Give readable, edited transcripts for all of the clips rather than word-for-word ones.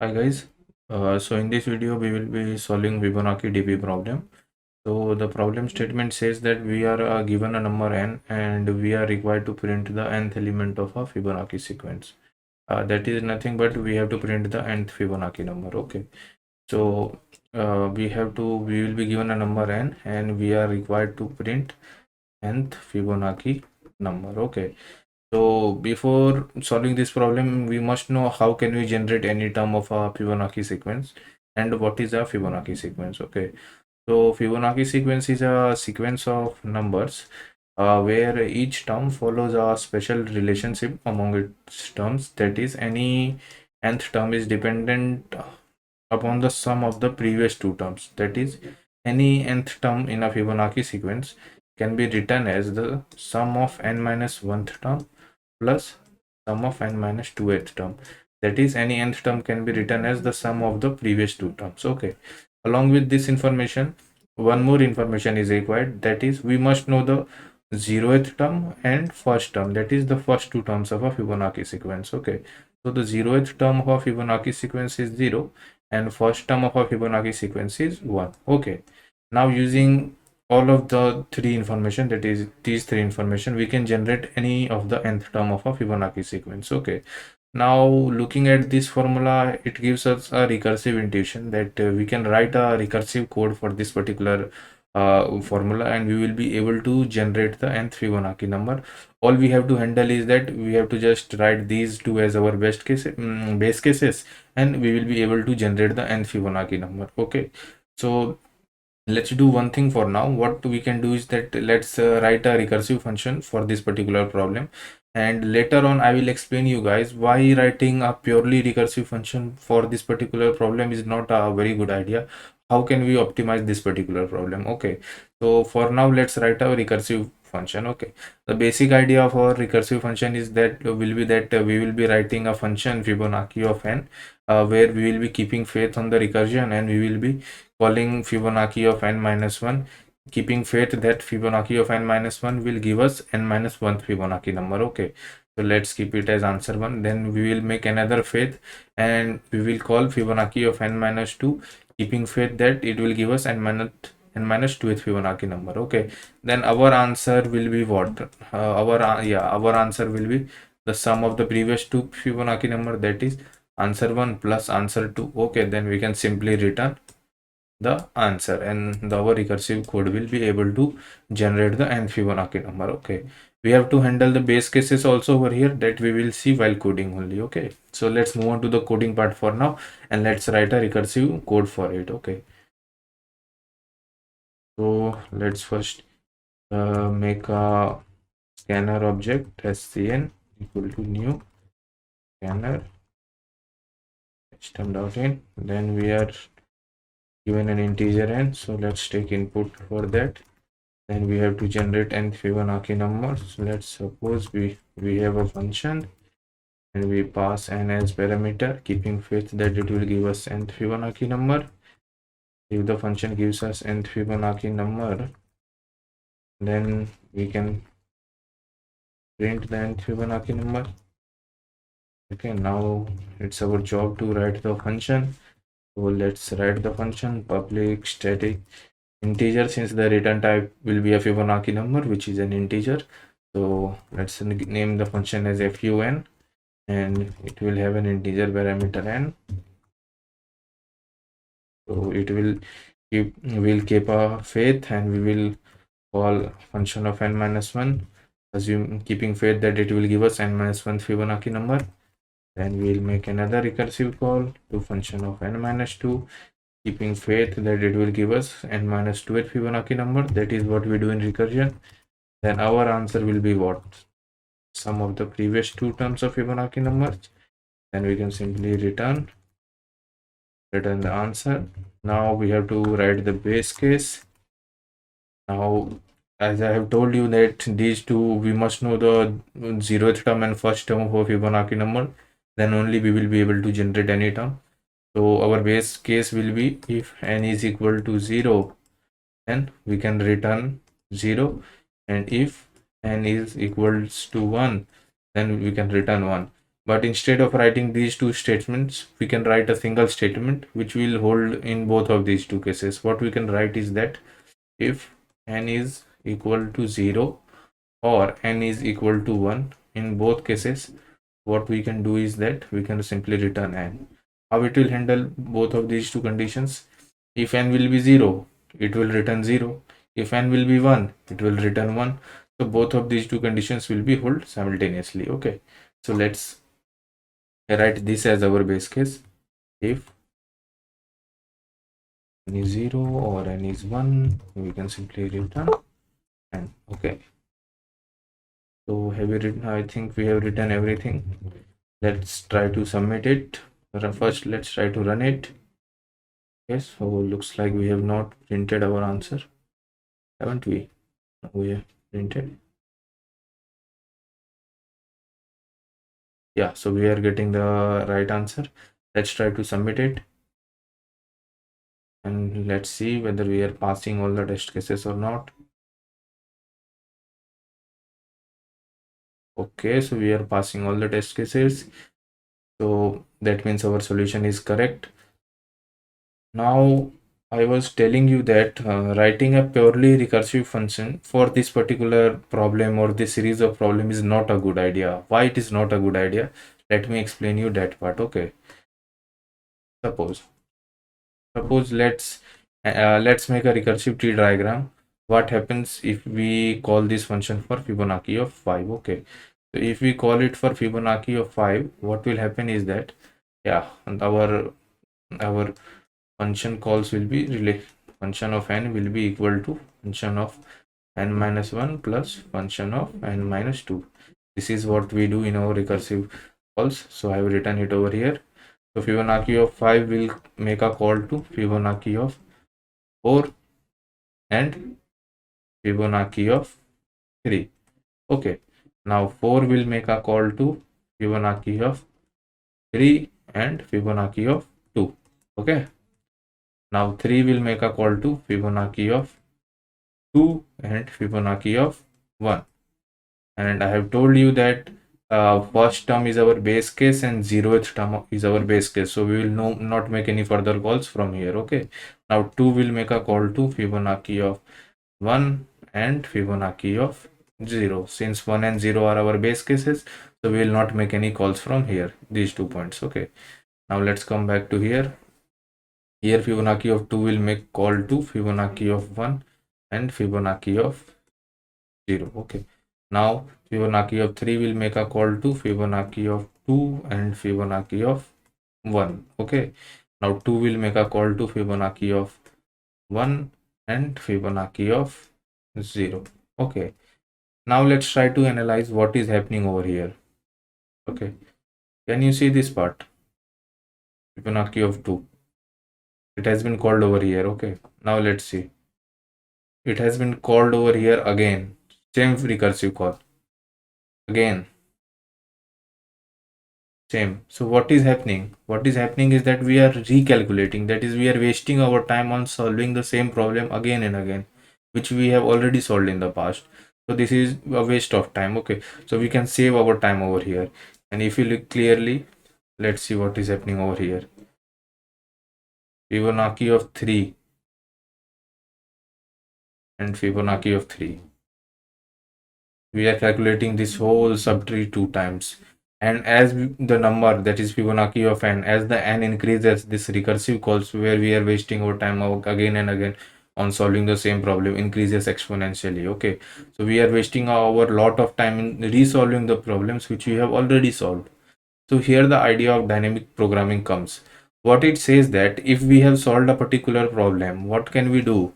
Hi guys, so in this video we will be solving Fibonacci DB problem. So the problem statement says that we are given a number n and we are required to print the nth element of a Fibonacci sequence. That is nothing but we have to print the nth Fibonacci number. Okay, so we will be given a number n and we are required to print nth Fibonacci number. Okay, so before solving this problem, we must know how can we generate any term of a Fibonacci sequence and what is a Fibonacci sequence. Okay, so Fibonacci sequence is a sequence of numbers where each term follows a special relationship among its terms. That is, any nth term is dependent upon the sum of the previous two terms. That is, any nth term in a Fibonacci sequence can be written as the sum of n minus 1th term plus sum of n minus 2th term. That is, any nth term can be written as the sum of the previous two terms. Okay, along with this information, one more information is required. That is, we must know the 0th term and first term. That is the first two terms of a Fibonacci sequence. Okay, so the 0th term of a Fibonacci sequence is 0 and first term of a Fibonacci sequence is 1. Okay, now using all of the three information, that is these three information, we can generate any of the nth term of a Fibonacci sequence. Okay, now looking at this formula, it gives us a recursive intuition that we can write a recursive code for this particular formula and we will be able to generate the nth Fibonacci number. All we have to handle is that we have to just write these two as our base cases and we will be able to generate the nth Fibonacci number. Okay, so let's do one thing for now. What we can do is that let's write a recursive function for this particular problem, and later on I will explain you guys why writing a purely recursive function for this particular problem is not a very good idea. How can we optimize this particular problem? Okay, so for now let's write a recursive function. Okay, the basic idea of our recursive function is that will be that we will be writing a function Fibonacci of n, where we will be keeping faith on the recursion and we will be calling Fibonacci of n minus 1, keeping faith that Fibonacci of n minus 1 will give us n minus 1th Fibonacci number. Okay, so let's keep it as answer 1. Then we will make another faith and we will call Fibonacci of n minus 2, keeping faith that it will give us n minus 2th Fibonacci number. Okay, then our answer will be what? Our answer will be the sum of the previous two Fibonacci number, that is answer 1 plus answer 2. Okay, then we can simply return the answer and our recursive code will be able to generate the nth Fibonacci number. Okay, we have to handle the base cases also over here that we will see while coding only. Okay, so let's move on to the coding part for now and let's write a recursive code for it. Okay, so let's first make a scanner object scn equal to new scanner system.in. Then we are given an integer n, so let's take input for that. Then we have to generate nth Fibonacci number. So let's suppose we have a function and we pass n as parameter, keeping faith that it will give us nth Fibonacci number. If the function gives us nth Fibonacci number, then we can print the nth Fibonacci number. Okay, now it's our job to write the function. So let's write the function public static integer, since the return type will be a Fibonacci number, which is an integer. So let's name the function as fun and it will have an integer parameter n. So it will keep a faith and we will call function of n minus 1, assume keeping faith that it will give us n minus 1 Fibonacci number. Then we will make another recursive call to function of n minus 2, keeping faith that it will give us n minus 2th Fibonacci number. That is what we do in recursion. Then our answer will be what? Sum of the previous two terms of Fibonacci numbers. Then we can simply return the answer. Now we have to write the base case. Now, as I have told you that these two, we must know the 0th term and first term of Fibonacci number. Then only we will be able to generate any term. So our base case will be if n is equal to 0, then we can return 0, and if n is equals to 1, then we can return 1. But instead of writing these two statements, we can write a single statement which will hold in both of these two cases. What we can write is that if n is equal to 0 or n is equal to 1, in both cases, what we can do is that we can simply return n. How it will handle both of these two conditions? If n will be 0, it will return 0. If n will be 1, it will return 1. So both of these two conditions will be held simultaneously. Okay, so let's write this as our base case. If n is 0 or n is 1, we can simply return n. Okay, so have we written? I think we have written everything. Let's try to submit it. First, let's try to run it. Yes, so looks like we have not printed our answer, haven't we? We have printed. Yeah, so we are getting the right answer. Let's try to submit it. And let's see whether we are passing all the test cases or not. Okay, so we are passing all the test cases. So that means our solution is correct. Now, I was telling you that writing a purely recursive function for this particular problem or this series of problem is not a good idea. Why it is not a good idea? Let me explain you that part. Okay. Suppose let's make a recursive tree diagram. What happens if we call this function for Fibonacci of 5? Okay. So if we call it for Fibonacci of 5, what will happen is that, yeah, our function calls will be function of n will be equal to function of n minus 1 plus function of n minus 2. This is what we do in our recursive calls. So I have written it over here. So Fibonacci of 5 will make a call to Fibonacci of 4 and Fibonacci of 3. Okay, now 4 will make a call to Fibonacci of 3 and Fibonacci of 2. Okay, now 3 will make a call to Fibonacci of 2 and Fibonacci of 1. And I have told you that first term is our base case and 0th term is our base case. So we will not make any further calls from here. Okay, now 2 will make a call to Fibonacci of 1 and Fibonacci of 0. Since 1 and 0 are our base cases, so we will not make any calls from here, these 2 points. Okay, now let's come back to here. Here Fibonacci of 2 will make call to Fibonacci of 1 and Fibonacci of 0. Okay, now Fibonacci of 3 will make a call to Fibonacci of 2 and Fibonacci of 1. Okay, now 2 will make a call to Fibonacci of 1 and Fibonacci of 0. Okay, now let's try to analyze what is happening over here. Okay, can you see this part? Fibonacci of 2, it has been called over here. Okay, now let's see, it has been called over here again, same recursive call again, same. So what is happening is that we are recalculating, that is we are wasting our time on solving the same problem again and again, which we have already solved in the past. So this is a waste of time. Okay, so we can save our time over here. And if you look clearly, let's see what is happening over here. Fibonacci of 3 and Fibonacci of 3, we are calculating this whole subtree 2 times. And as the number, that is Fibonacci of n, as the n increases, this recursive calls where we are wasting our time again and again on solving the same problem increases exponentially. Okay, so we are wasting our lot of time in resolving the problems which we have already solved. So here the idea of dynamic programming comes. What it says that if we have solved a particular problem, what can we do?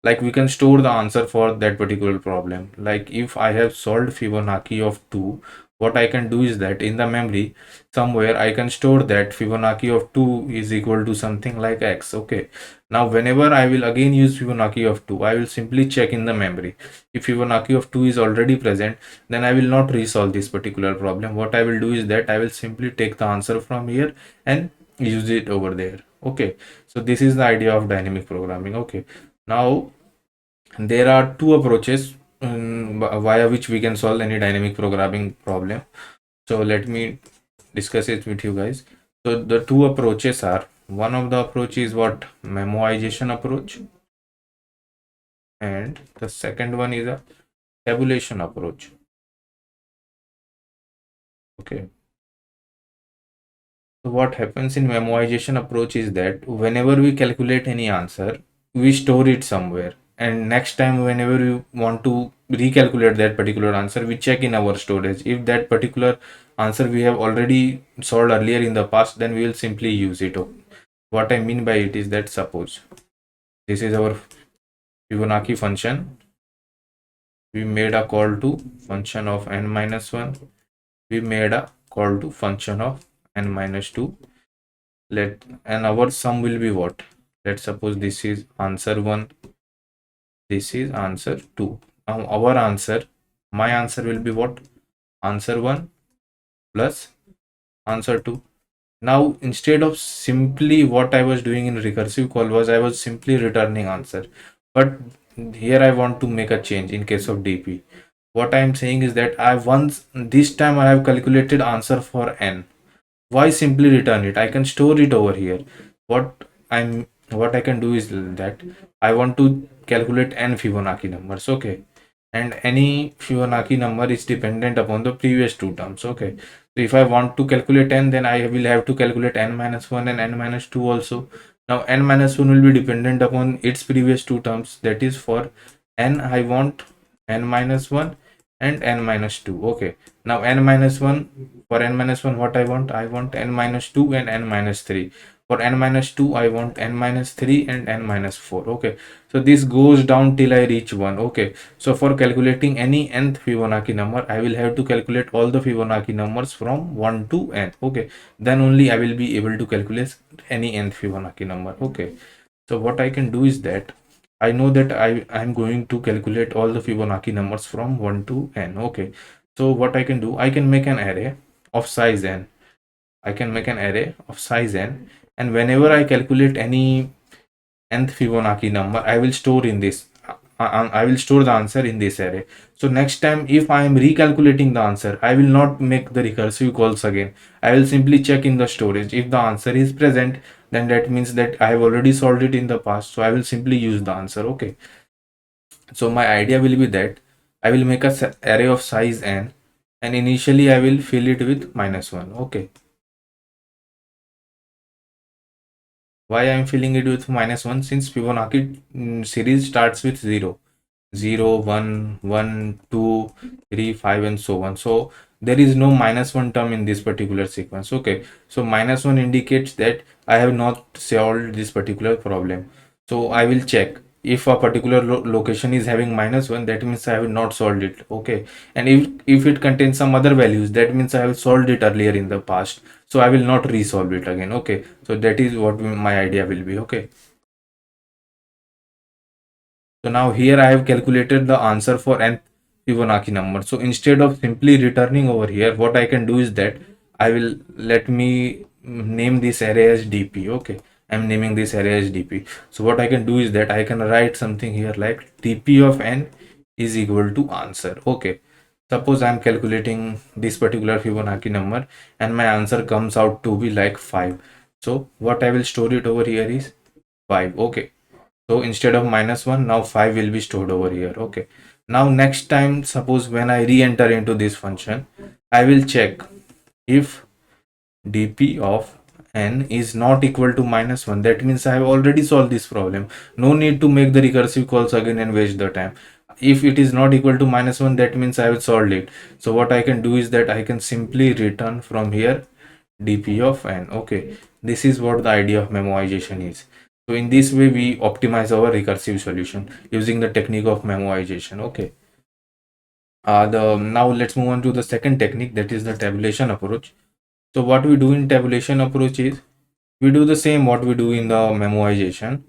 Like we can store the answer for that particular problem. Like if I have solved Fibonacci of 2, what I can do is that in the memory somewhere I can store that Fibonacci of 2 is equal to something like x. Okay, now whenever I will again use Fibonacci of 2, I will simply check in the memory. If Fibonacci of 2 is already present, then I will not resolve this particular problem. What I will do is that I will simply take the answer from here and use it over there. Okay, so this is the idea of dynamic programming. Okay, now there are two approaches via which we can solve any dynamic programming problem. So let me discuss it with you guys. So the two approaches are, one of the approach is what, memoization approach, and the second one is a tabulation approach. Okay. So what happens in memoization approach is that whenever we calculate any answer, we store it somewhere. And next time, whenever we want to recalculate that particular answer, we check in our storage. If that particular answer we have already solved earlier in the past, then we will simply use it. What I mean by it is that, suppose this is our Fibonacci function. We made a call to function of n minus 1. We made a call to function of n minus 2. And our sum will be what? Let's suppose this is answer 1, this is answer 2. Now our answer, my answer will be what? Answer 1 plus answer 2. Now instead of simply what I was doing in recursive call was I was simply returning answer. But here I want to make a change in case of DP. What I am saying is that this time I have calculated answer for n. Why simply return it? I can store it over here. What I can do is that I want to calculate n Fibonacci numbers. Okay, and any Fibonacci number is dependent upon the previous two terms. Okay, so if I want to calculate n, then I will have to calculate n minus 1 and n minus 2 also. Now n minus 1 will be dependent upon its previous two terms, that is for n I want n minus 1 and n minus 2. Okay, now n minus 1, for n minus 1 what I want n minus 2 and n minus 3. For n minus 2 I want n minus 3 and n minus 4. Okay, so this goes down till I reach 1. Okay, so for calculating any nth Fibonacci number, I will have to calculate all the Fibonacci numbers from 1 to n. Okay, then only I will be able to calculate any nth Fibonacci number. Okay, so what I can do is that I know that I am going to calculate all the Fibonacci numbers from 1 to n. Okay, so what I can do, I can make an array of size n. I can make an array of size n, and whenever I calculate any nth Fibonacci number, I will store in this. I will store the answer in this array. So next time if I am recalculating the answer, I will not make the recursive calls again. I will simply check in the storage. If the answer is present, then that means that I have already solved it in the past. So I will simply use the answer. Okay. So my idea will be that I will make a array of size n, and initially I will fill it with -1. Okay. Why I am filling it with -1? Since Fibonacci series starts with 0, 0, 1, 1, 2, 3, 5, and so on. So there is no -1 term in this particular sequence. Okay, so -1 indicates that I have not solved this particular problem. So I will check if a particular location is having -1, that means I have not solved it. Okay, and if it contains some other values, that means I have solved it earlier in the past, so I will not resolve it again. Okay, so that is what my idea will be. Okay, so now here I have calculated the answer for nth Fibonacci number. So instead of simply returning over here, what I can do is that I will let me name this array as dp. Okay, I'm naming this array as dp. So what I can do is that I can write something here like dp of n is equal to answer. Okay, suppose I'm calculating this particular Fibonacci number and my answer comes out to be like 5. So what I will store it over here is 5. Okay, so instead of -1, now 5 will be stored over here. Okay, now next time, suppose when I re-enter into this function, I will check if dp of n is not equal to -1. That means I have already solved this problem. No need to make the recursive calls again and waste the time. If it is not equal to -1, that means I have solved it. So what I can do is that I can simply return from here dp of n. Okay, this is what the idea of memoization is. So in this way we optimize our recursive solution using the technique of memoization. Okay, now let's move on to the second technique, that is the tabulation approach. So what we do in tabulation approach is we do the same what we do in the memoization,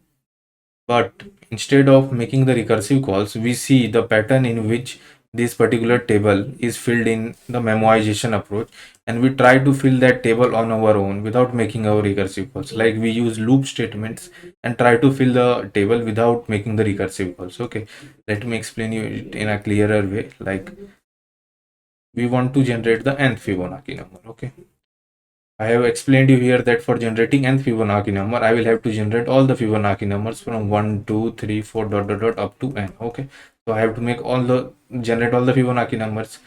but instead of making the recursive calls, we see the pattern in which this particular table is filled in the memoization approach, and we try to fill that table on our own without making our recursive calls. Like we use loop statements and try to fill the table without making the recursive calls. Okay, let me explain you it in a clearer way. Like we want to generate the nth Fibonacci number. Okay, I have explained you here that for generating nth Fibonacci number, I will have to generate all the Fibonacci numbers from 1, 2, 3, 4, dot, dot, dot, up to n. Okay. So I have to generate all the Fibonacci numbers.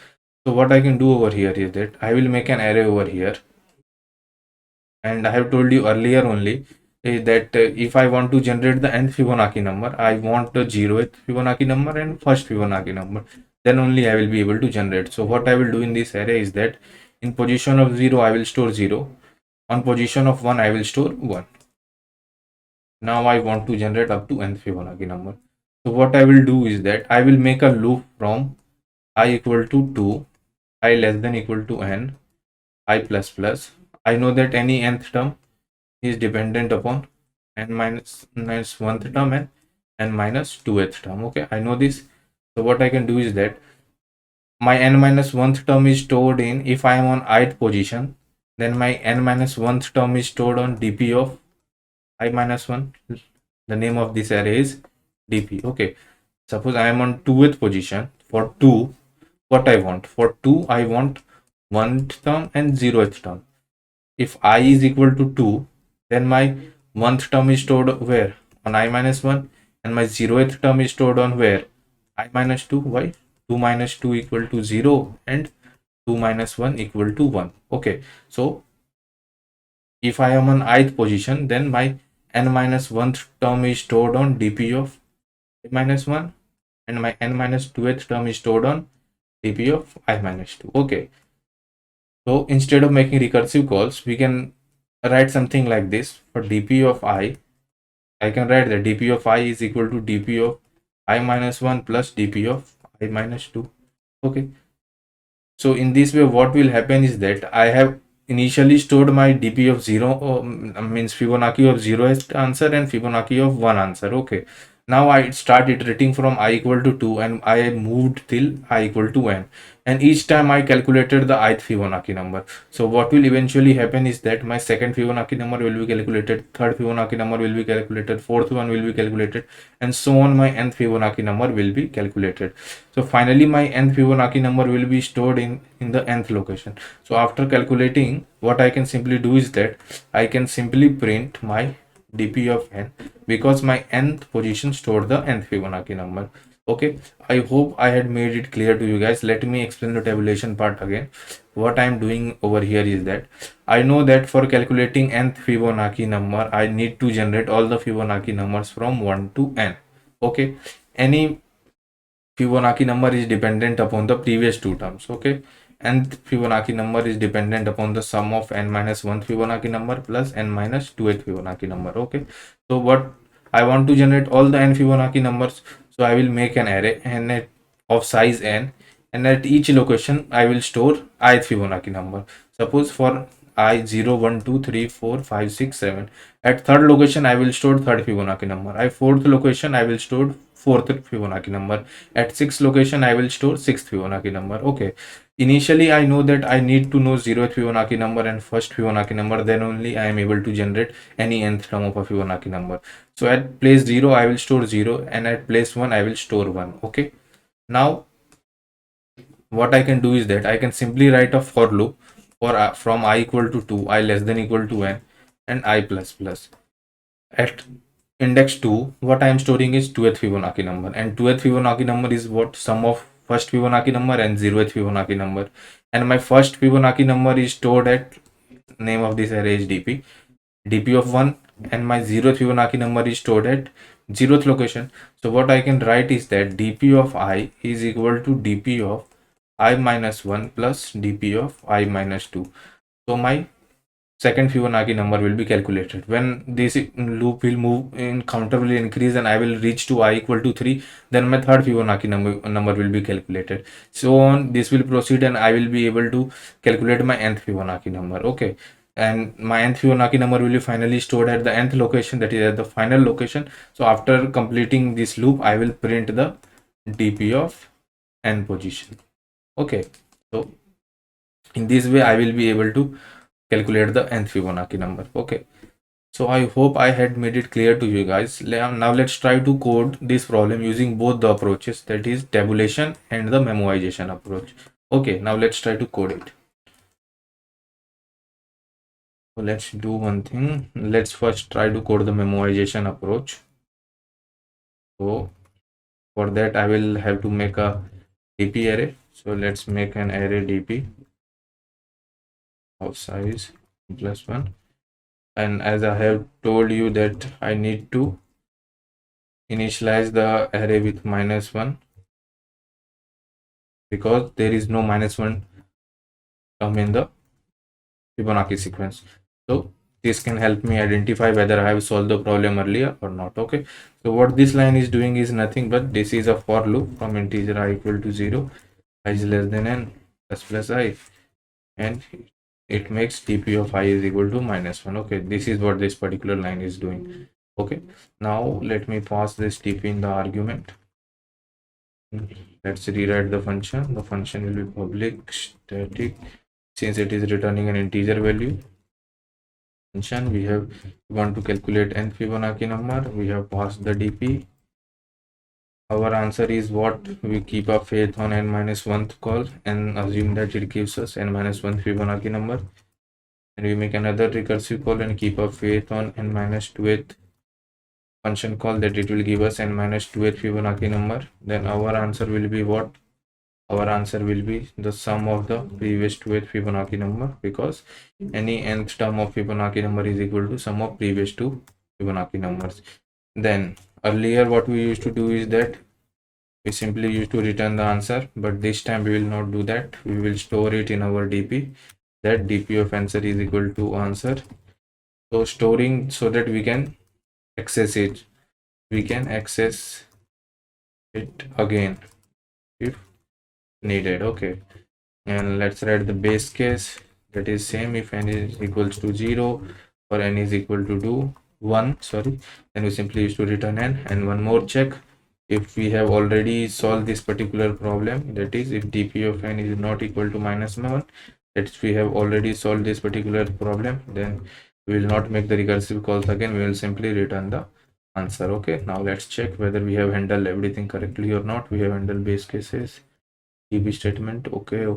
So what I can do over here is that I will make an array over here. And I have told you earlier only that if I want to generate the nth Fibonacci number, I want the 0th Fibonacci number and first Fibonacci number. Then only I will be able to generate. So what I will do in this array is that in position of 0, I will store 0. On position of 1, I will store 1. Now I want to generate up to nth Fibonacci number. So what I will do is that I will make a loop from I equal to 2, I less than equal to n, I plus plus. I know that any nth term is dependent upon n minus 1th term and n minus 2th term. Okay, I know this. So what I can do is that my n minus 1th term is stored in, if I am on ith position, then my n minus 1th term is stored on dp of I minus 1. The name of this array is dp. Okay, suppose I am on 2th position. For 2, what I want? For 2, I want 1th term and 0th term. If I is equal to 2, then my 1th term is stored where? On I minus 1, and my 0th term is stored on where? I minus 2. Why? 2 minus 2 equal to 0 and 2 minus 1 equal to 1. Okay, so if I am on ith position, then my n minus 1th term is stored on dp of I minus 1, and my n minus 2th term is stored on dp of I minus 2. Okay, so instead of making recursive calls, we can write something like this. For dp of I can write that dp of I is equal to dp of I minus 1 plus dp of I minus 2. Okay, so in this way, what will happen is that I have initially stored my dp of 0, means Fibonacci of 0th answer and Fibonacci of 1 answer. Okay, now I start iterating from I equal to 2, and I moved till I equal to n, and each time I calculated the ith Fibonacci number. So what will eventually happen is that my second Fibonacci number will be calculated, third Fibonacci number will be calculated, fourth one will be calculated, and so on. My nth Fibonacci number will be calculated. So finally my nth Fibonacci number will be stored in the nth location. So after calculating, what I can simply do is that I can simply print my dp of n, because my nth position stored the nth Fibonacci number. Okay, I hope I had made it clear to you guys. Let me explain the tabulation part again. What I am doing over here is that I know that for calculating nth Fibonacci number, I need to generate all the Fibonacci numbers from 1 to n. Okay, any Fibonacci number is dependent upon the previous two terms. Okay, nth Fibonacci number is dependent upon the sum of n minus 1th Fibonacci number plus n minus 2th Fibonacci number. Okay, so what I want to generate all the n Fibonacci numbers, so I will make an array n of size n, and at each location I will store ith Fibonacci number. Suppose for I 0, 1, 2, 3, 4, 5, 6, 7. At third location I will store third Fibonacci number. At fourth location I will store fourth Fibonacci number. At sixth location I will store sixth Fibonacci number. Okay, initially I know that I need to know 0th Fibonacci number and first Fibonacci number, then only I am able to generate any nth term of a Fibonacci number. So at place 0 I will store 0, and at place 1 I will store 1. Okay, now what I can do is that I can simply write a for loop for from I equal to 2, I less than equal to n, and I plus plus. At index 2, what I am storing is 2th Fibonacci number, and 2th Fibonacci number is what? Sum of first Fibonacci number and 0th Fibonacci number, and my first Fibonacci number is stored at, name of this array is dp of 1, and my 0th Fibonacci number is stored at 0th location. So what I can write is that dp of I is equal to dp of I minus 1 plus dp of I minus 2. So my second Fibonacci number will be calculated. When this loop will move in, counter will increase, and I will reach to I equal to 3, then my third Fibonacci number will be calculated. So on, this will proceed, and I will be able to calculate my nth Fibonacci number. Okay, and my nth Fibonacci number will be finally stored at the nth location, that is at the final location. So after completing this loop, I will print the dp of n position. Okay, so in this way I will be able to calculate the nth Fibonacci number. Okay, so I hope I had made it clear to you guys. Now let's try to code this problem using both the approaches, that is tabulation and the memoization approach. Okay, now let's try to code it. So let's do one thing. Let's first try to code the memoization approach. So for that I will have to make a dp array. So let's make an array dp of size +1, and as I have told you that I need to initialize the array with -1 because there is no -1 term in the Fibonacci sequence. So this can help me identify whether I have solved the problem earlier or not. Okay, so what this line is doing is nothing but this is a for loop from integer I equal to 0, I is less than n plus I, and it makes dp of I is equal to -1. Okay, this is what this particular line is doing. Okay, now let me pass this dp in the argument. Let's rewrite the function. The function will be public static, since it is returning an integer value. Function we want to calculate n Fibonacci number. We have passed the dp. Our answer is what? We keep a faith on n-1th call and assume that it gives us n-1 Fibonacci number, and we make another recursive call and keep a faith on n-2th function call that it will give us n-2th Fibonacci number. Then our answer will be what? Our answer will be the sum of the previous 2th Fibonacci number, because any nth term of Fibonacci number is equal to sum of previous two Fibonacci numbers. Then earlier what we used to do is that we simply used to return the answer, but this time we will not do that. We will store it in our dp, that dp of answer is equal to answer. So storing so that we can access it, we can access it again if needed. Okay, and let's write the base case, that is same if n is equals to 0 or n is equal to 1, sorry, then we simply used to return n. And one more check, if we have already solved this particular problem, that is if dp of n is not equal to -1, that we have already solved this particular problem, then we will not make the recursive calls again, we will simply return the answer. Okay, now let's check whether we have handled everything correctly or not. We have handled base cases, dp statement. Okay,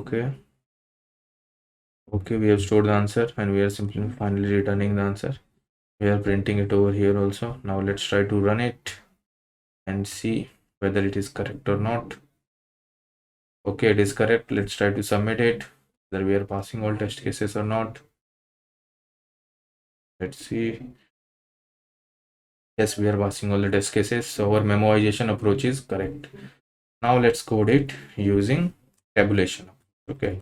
we have stored the answer and we are simply finally returning the answer. We are printing it over here also. Now let's try to run it and see whether it is correct or not. Okay, it is correct. Let's try to submit it, whether we are passing all test cases or not. Let's see. Yes, we are passing all the test cases, so our memoization approach is correct. Now let's code it using tabulation. Okay,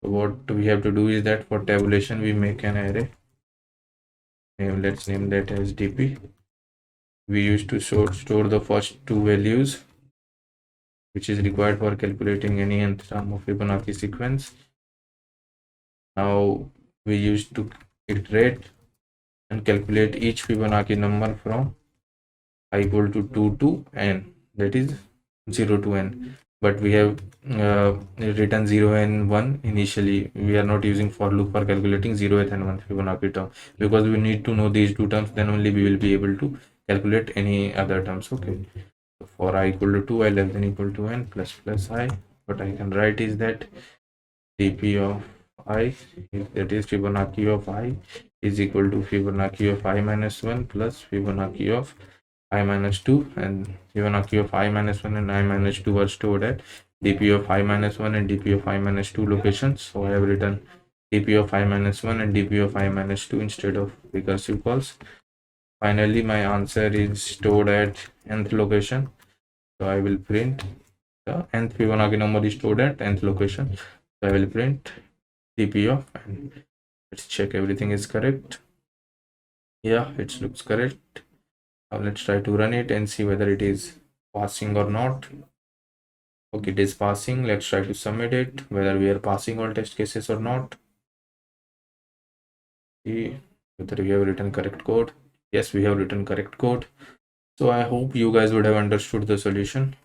so what we have to do is that for tabulation we make an array, and let's name that as dp. We used to store the first two values which is required for calculating any nth term of Fibonacci sequence. Now we used to iterate and calculate each Fibonacci number from I equal to 2 to n, that is 0 to n, but we have written 0 and 1 initially. We are not using for loop for calculating 0th and 1th Fibonacci term, because we need to know these two terms, then only we will be able to calculate any other terms. Okay, so for I equal to 2, I less than equal to n plus I, what I can write is that dp of I, that is Fibonacci of I, is equal to Fibonacci of I minus 1 plus Fibonacci of I minus 2, and Fibonacci of I minus 1 and I minus 2 are stored at dp of I minus 1 and dp of I minus 2 locations. So I have written dp of I minus 1 and dp of I minus 2 instead of recursive calls. Finally, my answer is stored at nth location, so I will print the nth Fibonacci number is stored at nth location, so I will print dp of, and let's check everything is correct. Yeah, it looks correct. Now let's try to run it and see whether it is passing or not. Okay, it is passing. Let's try to submit it, whether we are passing all test cases or not. See whether we have written correct code. Yes, we have written correct code. So I hope you guys would have understood the solution.